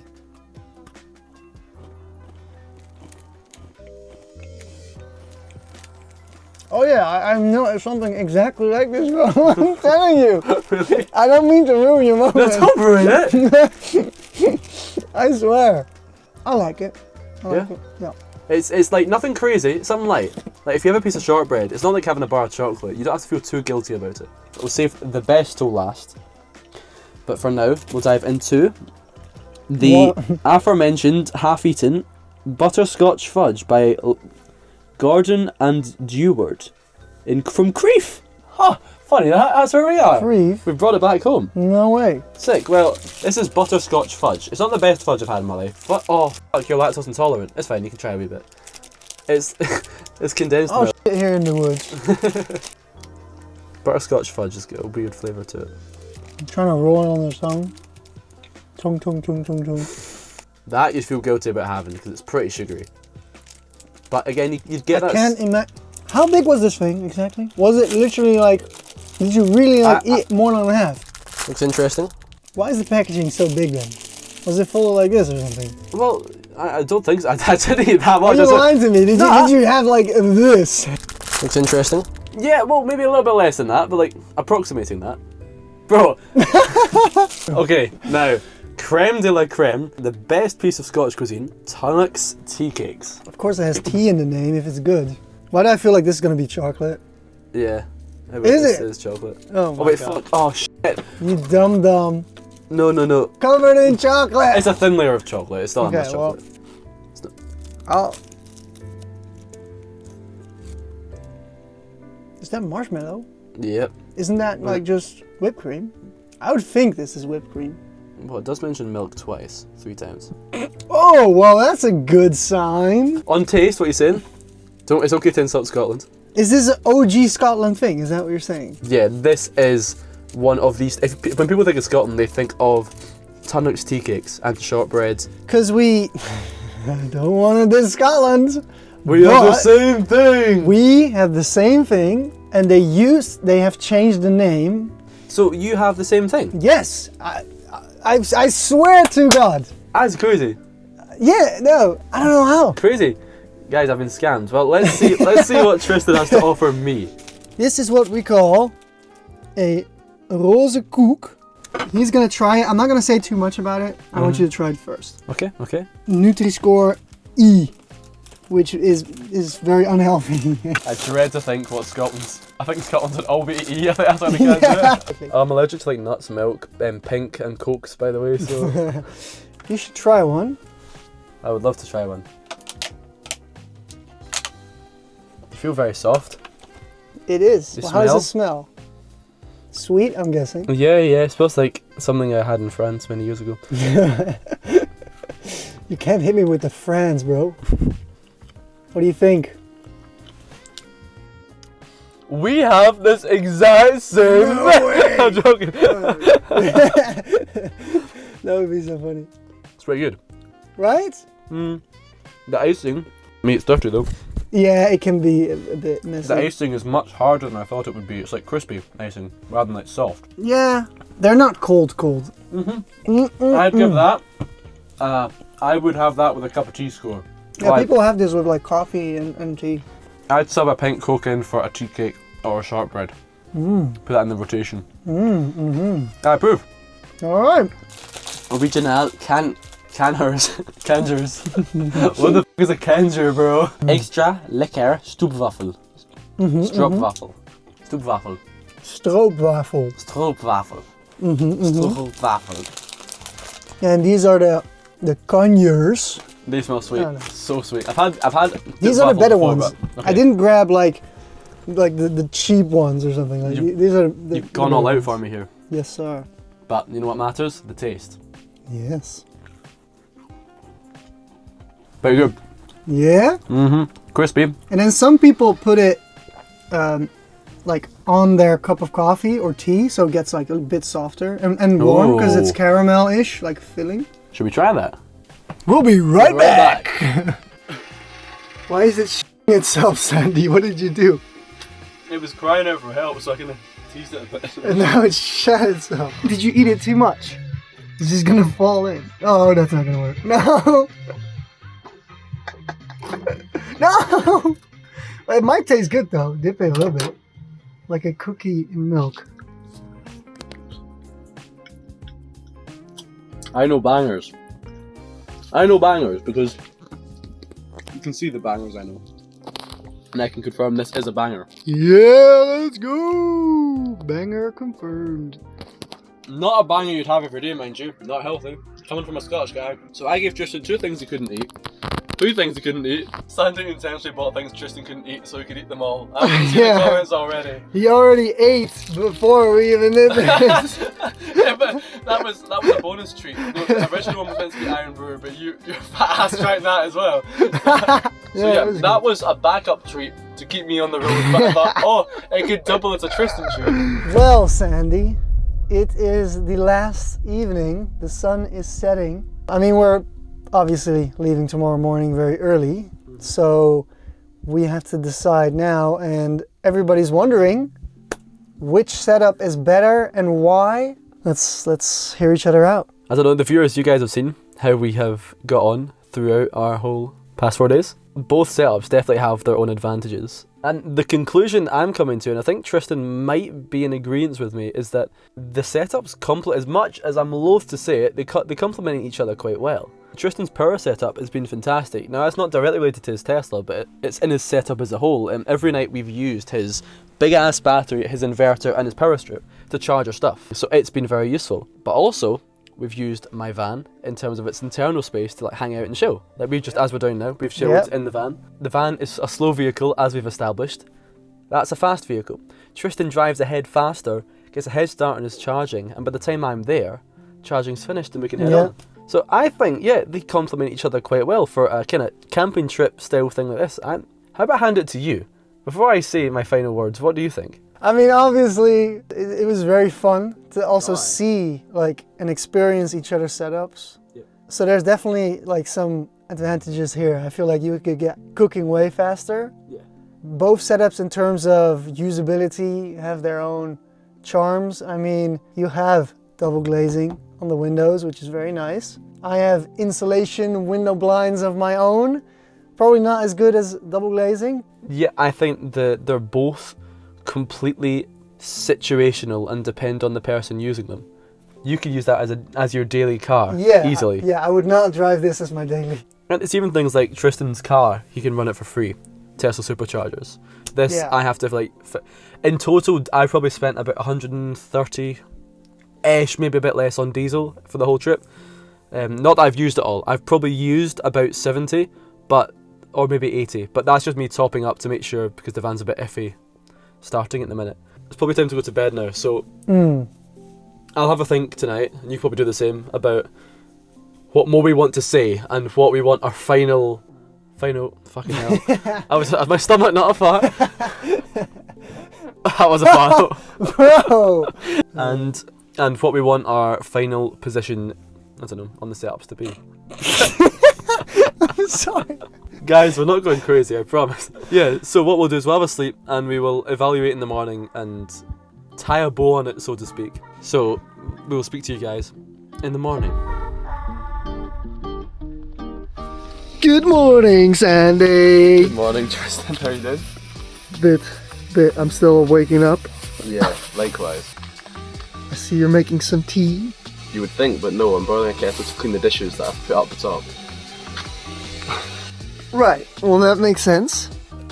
Oh yeah, I know something exactly like this, bro. I'm telling you. Really? I don't mean to ruin your moment. That's not ruin it. I swear. I like it. I like Yeah? it. Yeah. It's like nothing crazy, it's something light. Like if you have a piece of shortbread, it's not like having a bar of chocolate. You don't have to feel too guilty about it. We'll save the best till last. But for now, we'll dive into the aforementioned half-eaten butterscotch fudge by Gordon and Deward from Crieff. Huh, funny, that's where we are. Crieff? We've brought it back home. No way. Sick. Well, this is butterscotch fudge. It's not the best fudge I've had in my life. But oh, fuck, you're lactose intolerant. It's fine. You can try a wee bit. It's it's condensed Oh milk. shit, here in the woods. Butterscotch fudge has got a weird flavour to it. I'm trying to roll it on their tongue. Tongue, tongue, tongue, tongue, tongue. That you'd feel guilty about having because it's pretty sugary. But again, you'd get I that. can't imagine. How big was this thing exactly? Was it literally like? Did you really eat more than half? Looks interesting. Why is the packaging so big then? Was it full of like this or something? Well, I don't think so. I didn't eat that much. Are you lying to me? Did you have like this? Looks interesting. Yeah, well, maybe a little bit less than that, but like approximating that. Bro. Okay, now, creme de la creme, the best piece of Scottish cuisine, Tunnocks tea cakes. Of course it has tea in the name if it's good. Why do I feel like this is gonna be chocolate? Yeah. Is it? It is chocolate. Oh my wait, god. fuck. Oh, shit. You dumb. No. Covered in chocolate! It's a thin layer of chocolate. It's still not Okay, much well- chocolate. Oh. Is that marshmallow? Yep. Isn't that like just whipped cream? I would think this is whipped cream. Well, it does mention milk twice, 3 times. Oh, well, that's a good sign. On taste, what are you saying? It's okay to insult Scotland. Is this an OG Scotland thing? Is that what you're saying? Yeah, this is one of these. When people think of Scotland, they think of Tunnocks tea cakes and shortbreads. Because we don't want to diss Scotland. We have the but same thing! We have the same thing, and they have changed the name. So you have the same thing? Yes, I swear to God. That's crazy. Yeah, no, I don't know how. Crazy. Guys, I've been scammed. Well, let's see what Tristan has to offer me. This is what we call a rose koek. He's gonna try it. I'm not gonna say too much about it. I want you to try it first. Okay. Nutri-Score E, which is very unhealthy. I dread to think what I think Scotland's an all beat E. I think that's what we can do. I'm allergic to like nuts, milk, pink and cokes, by the way, so You should try one. I would love to try one. You feel very soft. It is. You Well, how does it smell? smell? Sweet, I'm guessing. Yeah, it smells like something I had in France many years ago. You can't hit me with the France, bro. What do you think? We have this exact same. No way. I'm joking. That would be so funny. It's pretty good. Right? The icing, I mean, it's dirty though. Yeah, it can be a bit messy. The icing is much harder than I thought it would be. It's like crispy icing rather than like soft. Yeah, they're not cold. I'd give that. I would have that with a cup of tea score. Yeah, people have this with like coffee and tea. I'd sub a pint Coke in for a tea cake or a shortbread. Put that in the rotation. I approve. All right. Original canners. What the f is a canger, bro? Extra lekker stroopwafel. Stroopwafel. Stroopwafel. Stroopwafel. Stroopwafel. Stroopwafel. And these are the conures. They smell sweet. Oh, no. So sweet. I've had. These are the better ones. Okay. I didn't grab like the cheap ones or something. Like these are. You've gone all out for me here. Yes, sir. But you know what matters? The taste. Yes. Very good. Yeah. Crispy. And then some people put it like on their cup of coffee or tea, so it gets like a bit softer and warm because it's Oh. caramel-ish, like filling. Should we try that? We'll be right back. Why is it shitting itself, Sandy? What did you do? It was crying out for help, so I can tease it a bit. And now it's shut itself. Did you eat it too much? It's just gonna fall in. Oh, that's not gonna work. No. No. It might taste good though. Dip it a little bit, like a cookie in milk. I know bangers. I know bangers because you can see the bangers I know. And I can confirm this is a banger. Yeah, let's go. Banger confirmed. Not a banger you'd have every day, mind you. Not healthy. Coming from a Scottish guy. So I gave Tristan 2 things he couldn't eat. 3 things he couldn't eat. Sandy intentionally bought things Tristan couldn't eat so he could eat them all. I can see Yeah. the comments already. He already ate before we even did this. Yeah, but that was a bonus treat. The original one was meant to be Iron Brewer, but your fat ass tried that as well. So yeah, that was a backup treat to keep me on the road. But I thought, oh, it could double as a Tristan treat. Well, Sandy, it is the last evening. The sun is setting. I mean, we're obviously leaving tomorrow morning very early, so we have to decide now, and everybody's wondering which setup is better and why. Let's hear each other out. I don't know, the viewers, you guys have seen how we have got on throughout our whole past 4 days. Both setups definitely have their own advantages. And the conclusion I'm coming to, and I think Tristan might be in agreement with me, is that the setups as much as I'm loath to say it, they complement each other quite well. Tristan's power setup has been fantastic. Now, that's not directly related to his Tesla, but it's in his setup as a whole. Every night we've used his big-ass battery, his inverter, and his power strip to charge our stuff. So it's been very useful. But also, we've used my van in terms of its internal space to like hang out and chill. Like we've just, as we're doing now, we've chilled in the van. The van is a slow vehicle, as we've established. That's a fast vehicle. Tristan drives ahead faster, gets a head start on his charging, and by the time I'm there, charging's finished and we can head on. So I think, yeah, they complement each other quite well for a kind of camping trip style thing like this. How about I hand it to you? Before I say my final words, what do you think? I mean, obviously, it was very fun to also see like and experience each other's setups. Yeah. So there's definitely like some advantages here. I feel like you could get cooking way faster. Yeah. Both setups in terms of usability have their own charms. I mean, you have double glazing on the windows, which is very nice. I have insulation window blinds of my own. Probably not as good as double glazing. Yeah, I think they're both completely situational and depend on the person using them. You could use that as your daily car easily. Yeah, I would not drive this as my daily. And it's even things like Tristan's car, he can run it for free. Tesla superchargers. This, I have to like, in total, I probably spent about 130-ish, maybe a bit less on diesel for the whole trip. Not that I've used it all. I've probably used about 70, or maybe 80, but that's just me topping up to make sure because the van's a bit iffy starting at the minute. It's probably time to go to bed now, so I'll have a think tonight, and you probably do the same, about what more we want to say and what we want our final fucking hell. My stomach not a fart. That was a fart. Bro! And what we want our final position, I don't know, on the setups to be. I'm sorry. Guys, we're not going crazy, I promise. Yeah, so what we'll do is we'll have a sleep and we will evaluate in the morning and tie a bow on it, so to speak. So, we will speak to you guys in the morning. Good morning, Sandy. Good morning, Tristan. How are you doing? Bit. I'm still waking up. Yeah, likewise. I see you're making some tea. You would think, but no, I'm boiling a kettle to clean the dishes that I've put up the top. Right. Well, that makes sense.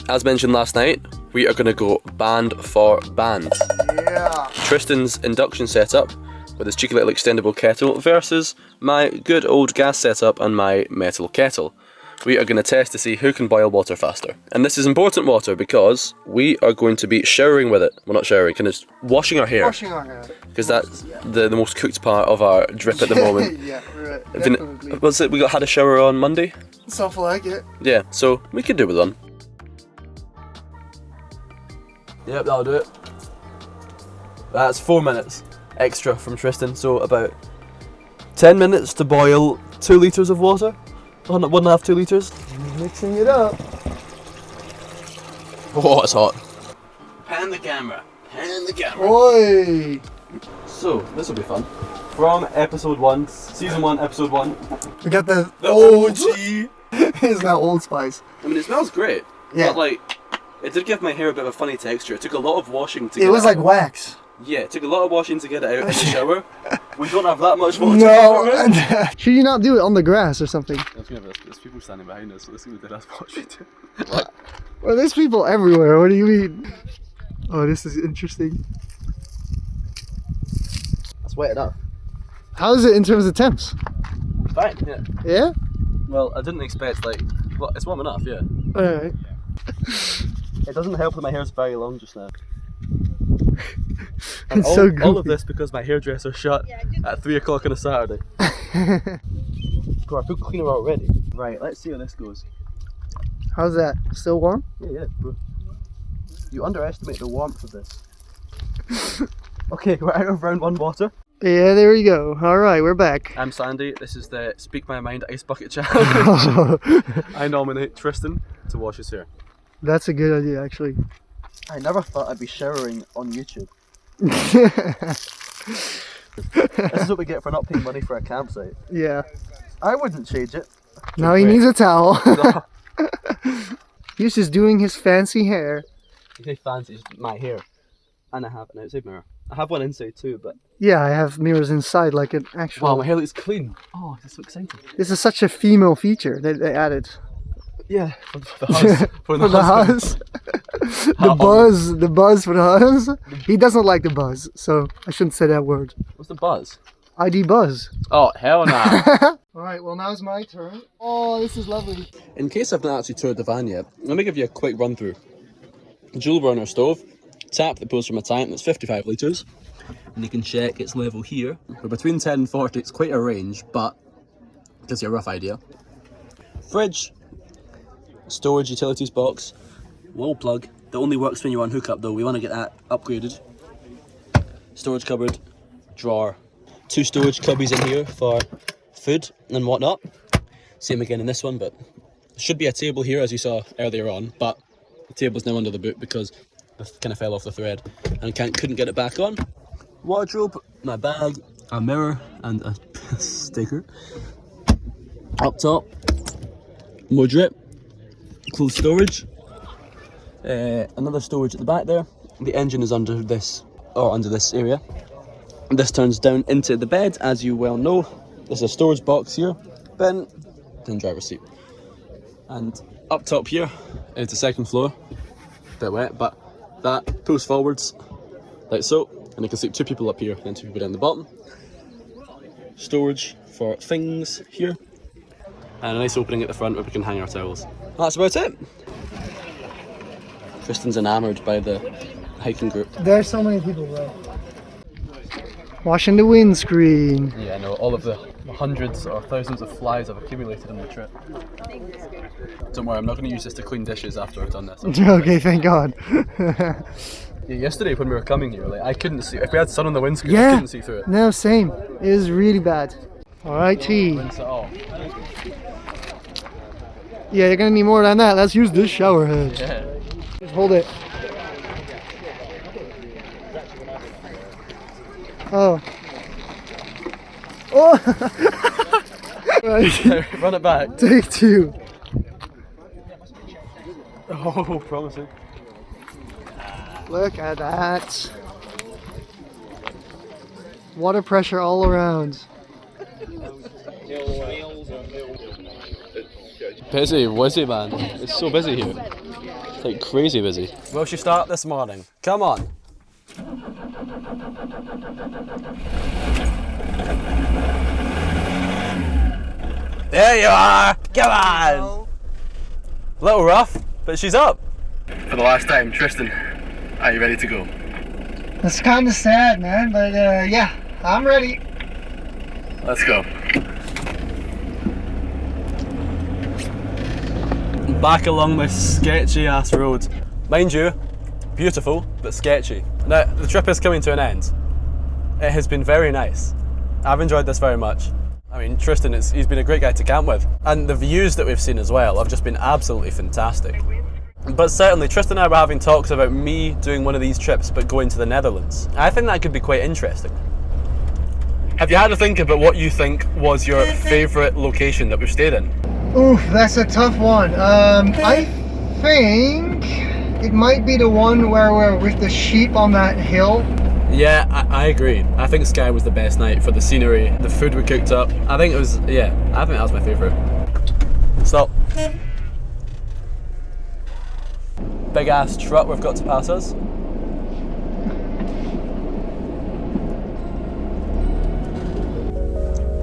As mentioned last night, we are going to go band for band. Yeah. Tristan's induction setup with his cheeky little extendable kettle versus my good old gas setup and my metal kettle. We are going to test to see who can boil water faster. And this is important water because we are going to be showering with it. Well, not showering, kind of washing our hair. Washing our hair. Because that's the most cooked part of our drip at the moment. Yeah, right. Definitely. What's it? We had a shower on Monday? Stuff like it. Yeah, so we could do with one. Yep, that'll do it. That's 4 minutes extra from Tristan, so about 10 minutes to boil 2 litres of water. 1.5, 2 litres. Mixing it up. Oh, it's hot. Pan the camera. Pan the camera. Oi! So, this will be fun. From episode 1, season 1, episode 1. We got the OG. It's not Old Spice. I mean, it smells great. Yeah. But, like, it did give my hair a bit of a funny texture. It took a lot of washing to get It was out. like wax. Yeah, it took a lot of washing to get it out in the shower. We don't have that much water. No. Should you not do it on the grass or something? There's people standing behind us, so this is going to dead ass watch me too. Well, there's people everywhere. What do you mean? Oh, this is interesting. That's wet enough. How is it in terms of temps? Fine, yeah. Yeah? Well, I didn't expect, like, well, it's warm enough, yeah. Alright. It doesn't help that my hair's very long just now. It's so goofy. All of this because my hairdresser shut at 3 o'clock on a Saturday. God, I feel cleaner already. Right, let's see how this goes. How's that? Still warm? Yeah, bro. You underestimate the warmth of this. Okay, we're out of round 1 water. Yeah, there we go. Alright, we're back. I'm Sandy, this is the Speak My Mind Ice Bucket Challenge. I nominate Tristan to wash his hair. That's a good idea, actually. I never thought I'd be showering on YouTube. This is what we get for not paying money for a campsite. Yeah. I wouldn't change it. Now he needs a towel. He's just doing his fancy hair. You say fancy, it's my hair. And I have an outside mirror. I have one inside too, but... Yeah, I have mirrors inside like an actual... Wow, my hair looks clean. Oh, this is so exciting. This is such a female feature that they added. Yeah, for the house. For the huzz. The buzz for the huzz. He doesn't like the buzz, so I shouldn't say that word. What's the buzz? ID buzz. Oh, hell no. Alright, well now it's my turn. Oh, this is lovely. In case I've not actually toured the van yet, let me give you a quick run through. Dual burner stove, tap that pulls from a tank that's 55 litres, and you can check its level here. We're between 10 and 40, it's quite a range, but it gives you a rough idea. Fridge, storage utilities box, wall plug, that only works when you're on hookup though, we want to get that upgraded. Storage cupboard, drawer, 2 storage cubbies in here for food and whatnot. Same again in this one, but there should be a table here as you saw earlier on, but the table's now under the boot because it kind of fell off the thread and couldn't get it back on. Wardrobe, my bag, a mirror and a sticker. Up top, more drip, clothes storage, another storage at the back there. The engine is under this area. This turns down into the bed, as you well know. There's a storage box here, bin, then driver's seat. And up top here is the second floor. Bit wet, but that pulls forwards like so, and you can sleep 2 people up here and 2 people down the bottom. Storage for things here, and a nice opening at the front where we can hang our towels. That's about it. Tristan's enamoured by the hiking group. There's so many people, right? Washing the windscreen. Yeah, I know, all of the hundreds or thousands of flies I've accumulated on the trip. Don't worry, I'm not going to use this to clean dishes after I've done this. Okay, thank God. Yeah, yesterday when we were coming here, like I couldn't see, if we had sun on the windscreen, I Yeah. couldn't see through it. No, same. It was really bad. Alright, tea. Rinse it off. Yeah, you're gonna need more than that. Let's use this shower head. Yeah. Just hold it. Oh. Oh! Right. Run it back. Take 2. Oh, promising. Look at that. Water pressure all around. Busy, man. It's so busy here. It's like crazy busy. Will she start this morning? Come on. There you are! Come on! A little rough, but she's up. For the last time, Tristan, are you ready to go? That's kind of sad, man, but yeah, I'm ready. Let's go. Back along this sketchy ass road. Mind you, beautiful, but sketchy. Now, the trip is coming to an end. It has been very nice. I've enjoyed this very much. I mean, Tristan, he's been a great guy to camp with. And the views that we've seen as well have just been absolutely fantastic. But certainly, Tristan and I were having talks about me doing one of these trips, but going to the Netherlands. I think that could be quite interesting. Have you had to think about what you think was your favourite location that we've stayed in? Oof, that's a tough one. I think it might be the one where we're with the sheep on that hill. Yeah, I agree. I think Skye was the best night for the scenery, the food we cooked up. I think it was, yeah, I think that was my favourite. Stop. Big ass truck we've got to pass us.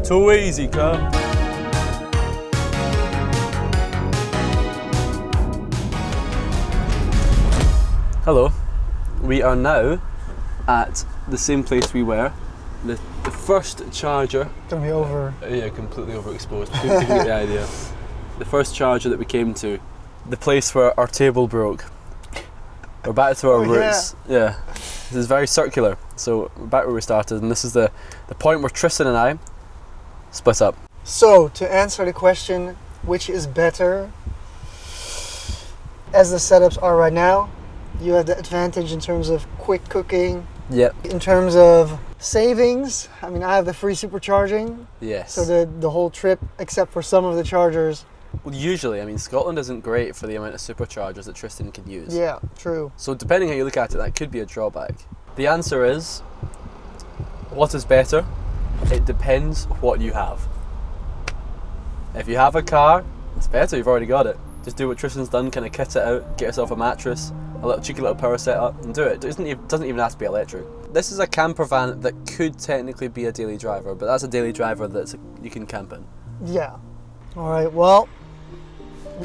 Too easy, cuz. Hello. We are now at the same place we were. The first charger. Can be over. Yeah, completely overexposed. Couldn't get the idea. The first charger that we came to. The place where our table broke. We're back to our roots. Yeah. This is very circular. So we're back where we started, and this is the point where Tristan and I split up. So, to answer the question, which is better? As the setups are right now, you have the advantage in terms of quick cooking. Yep. In terms of savings, I mean, I have the free supercharging. Yes. So the whole trip, except for some of the chargers. Well, usually, I mean, Scotland isn't great for the amount of superchargers that Tristan can use. Yeah, true. So depending how you look at it, that could be a drawback. The answer is, what is better? It depends what you have. If you have a car, it's better, you've already got it. Just do what Tristan's done, kind of kit it out, get yourself a mattress, a little cheeky little power setup, and do it. It doesn't even have to be electric. This is a camper van that could technically be a daily driver, but that's a daily driver that you can camp in. Yeah. All right, well,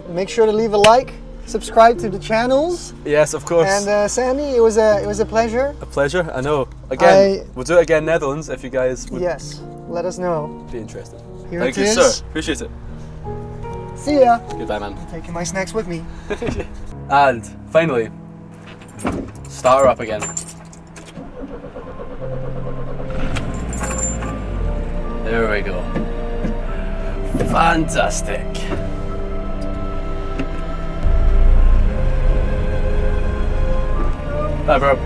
make sure to leave a like, subscribe to the channels. Yes, of course. And Sandy, it was a pleasure. A pleasure, I know. Again, we'll do it again Netherlands if you guys would yes, let us know. be interested. Here Thank it you, is. sir. Appreciate it. See ya. Goodbye, man. Taking my snacks with me. And finally, start her up again. There we go. Fantastic. Bye, bro.